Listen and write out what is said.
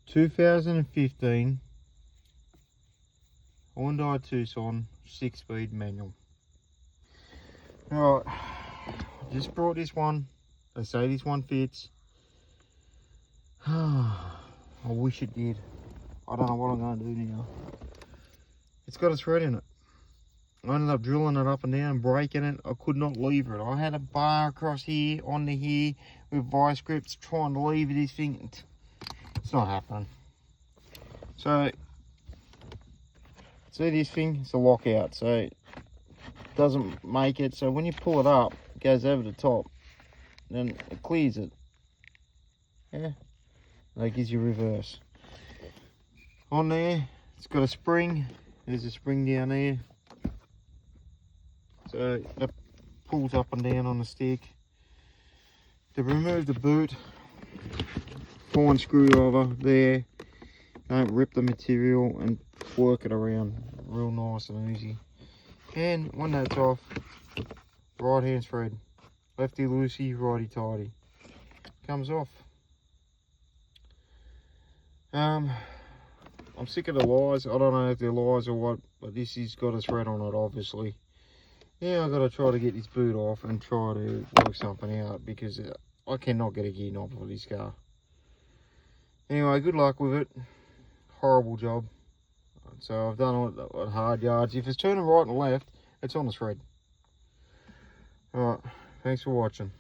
2015 Hyundai Tucson 6-speed manual. Alright, just brought this one. They say this one fits. I wish it did. I don't know what I'm going to do now. It's got a thread in it. I ended up drilling it up and down, breaking it. I could not lever it. I had a bar across here, onto here, with vice grips, trying to lever this thing. It's not happening. So, see this thing? It's a lockout, so it doesn't make it. So when you pull it up, it goes over the top, then it clears it. Yeah, that gives you reverse. On there, it's got a spring. There's a spring down there. So that pulls up and down on the stick. To remove the boot, fine screwdriver there. Don't rip the material and work it around real nice and easy. And when that's off, right hand thread. Lefty loosey, righty tighty. Comes off. I'm sick of the lies. I don't know if they're lies or what, but this has got a thread on it, obviously. Yeah, I've got to try to get this boot off and try to work something out, because I cannot get a gear knob for this car. Anyway, good luck with it. Horrible job. So I've done all hard yards. If it's turning right and left, it's on the thread. Alright, thanks for watching.